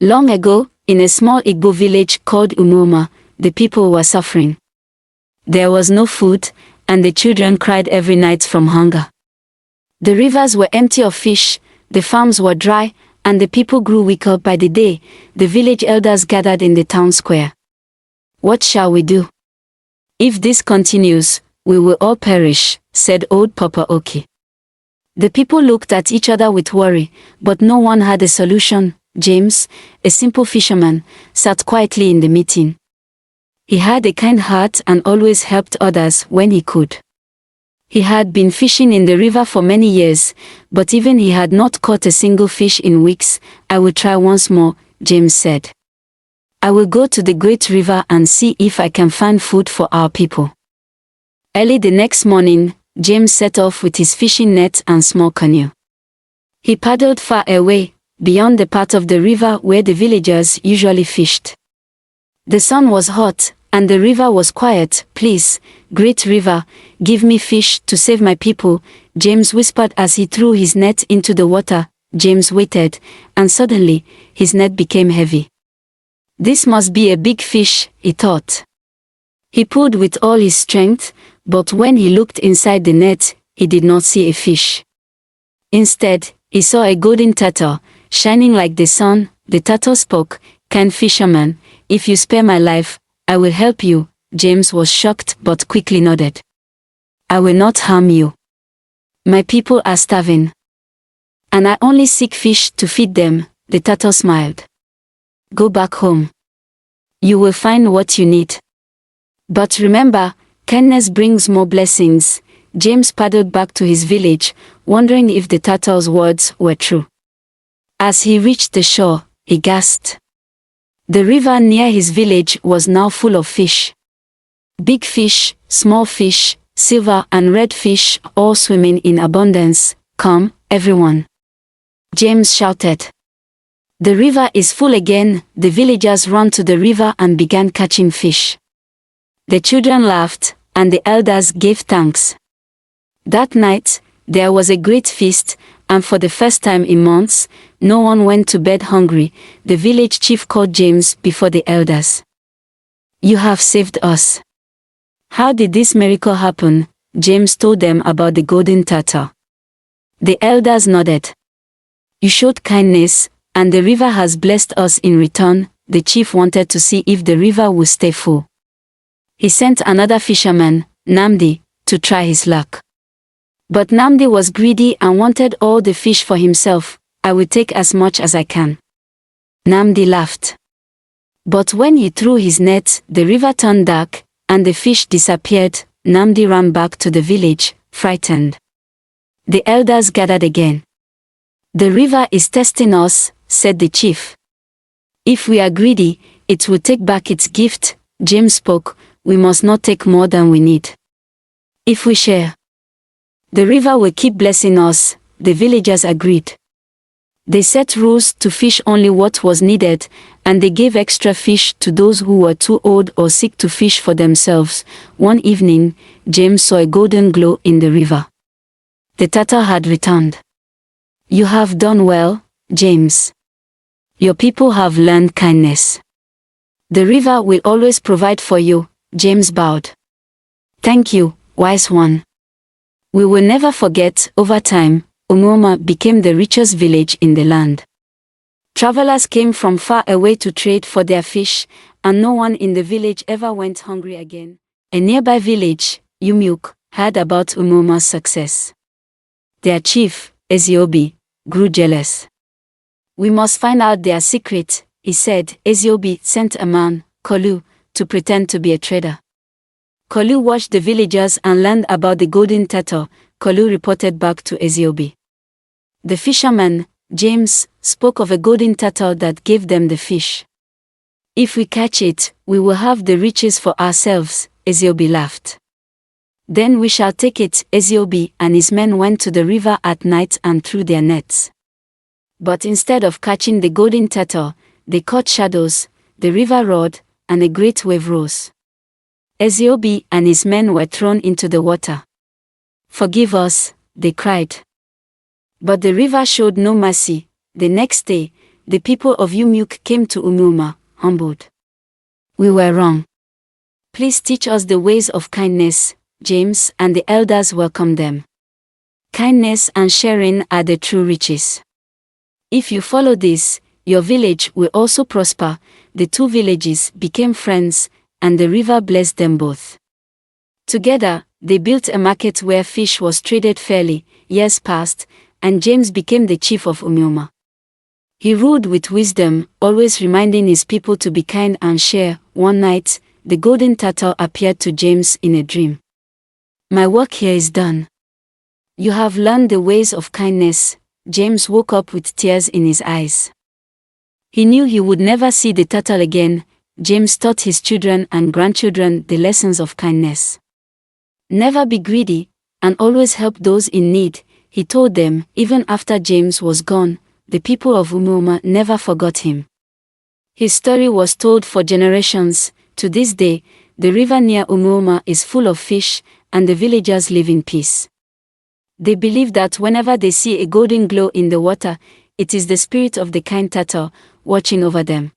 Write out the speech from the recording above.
Long ago, in a small Igbo village called Umoma, the people were suffering. There was no food, and the children cried every night from hunger. The rivers were empty of fish, the farms were dry, and the people grew weaker by the day. The village elders gathered in the town square. "What shall we do? If this continues, we will all perish," said old Papa Oki. The people looked at each other with worry, but no one had a solution. James, a simple fisherman, sat quietly in the meeting. He had a kind heart and always helped others when he could. He had been fishing in the river for many years, but even he had not caught a single fish in weeks. "I will try once more," James said. "I will go to the great river and see if I can find food for our people." Early the next morning, James set off with his fishing net and small canoe. He paddled far away, beyond the part of the river where the villagers usually fished. The sun was hot, and the river was quiet. "Please, great river, give me fish to save my people," James whispered as he threw his net into the water. James waited, and suddenly, his net became heavy. "This must be a big fish," he thought. He pulled with all his strength, but when he looked inside the net, he did not see a fish. Instead, he saw a golden turtle, shining like the sun. The turtle spoke, "Kind fisherman, if you spare my life, I will help you." James was shocked but quickly nodded. "I will not harm you. My people are starving. And I only seek fish to feed them." The turtle smiled. "Go back home. You will find what you need. But remember, kindness brings more blessings." James paddled back to his village, wondering if the turtle's words were true. As he reached the shore, he gasped. The river near his village was now full of fish. Big fish, small fish, silver and red fish, all swimming in abundance. "Come, everyone!" James shouted. "The river is full again." The villagers ran to the river and began catching fish. The children laughed, and the elders gave thanks. That night, there was a great feast, and for the first time in months, no one went to bed hungry. The village chief called James before the elders. "You have saved us." "How did this miracle happen?" James told them about the golden turtle. The elders nodded. "You showed kindness, and the river has blessed us in return." The chief wanted to see if the river would stay full. He sent another fisherman, Namdi, to try his luck. But Namdi was greedy and wanted all the fish for himself. "I will take as much as I can." Namdi laughed. But when he threw his net, the river turned dark, and the fish disappeared. Namdi ran back to the village, frightened. The elders gathered again. "The river is testing us," said the chief. "If we are greedy, it will take back its gift." James spoke, "We must not take more than we need. If we share, the river will keep blessing us." The villagers agreed. They set rules to fish only what was needed, and they gave extra fish to those who were too old or sick to fish for themselves. One evening, James saw a golden glow in the river. The turtle had returned. "You have done well, James. Your people have learned kindness. The river will always provide for you." James bowed. "Thank you, wise one. We will never forget." Over time, Umoma became the richest village in the land. Travelers came from far away to trade for their fish, and no one in the village ever went hungry again. A nearby village, Umuok, heard about Umoma's success. Their chief, Eziobi, grew jealous. "We must find out their secret," he said. Eziobi sent a man, Kolu, to pretend to be a trader. Kolu watched the villagers and learned about the golden turtle. Kolu reported back to Eziobi. The fisherman, James, spoke of a golden turtle that gave them the fish. "If we catch it, we will have the riches for ourselves," Eziobi laughed. "Then we shall take it." Eziobi and his men went to the river at night and threw their nets. But instead of catching the golden turtle, they caught shadows. The river roared, and a great wave rose. Eziobi and his men were thrown into the water. "Forgive us," they cried. But the river showed no mercy. The next day, the people of Umuk came to Umuma, humbled. We were wrong. Please teach us the ways of kindness. James and the elders welcomed them. Kindness and sharing are the true riches. If you follow this, your village will also prosper. The two villages became friends, and the river blessed them both. Together, they built a market where fish was traded fairly. Years passed, and James became the chief of Umuma. He ruled with wisdom, always reminding his people to be kind and share. One night, the golden turtle appeared to James in a dream. My work here is done. You have learned the ways of kindness. James woke up with tears in his eyes. He knew he would never see the turtle again. James taught his children and grandchildren the lessons of kindness. Never be greedy, and always help those in need, he told them. Even after James was gone, the people of Umuma never forgot him. His story was told for generations. To this day, the river near Umuma is full of fish, and the villagers live in peace. They believe that whenever they see a golden glow in the water, it is the spirit of the kind turtle watching over them.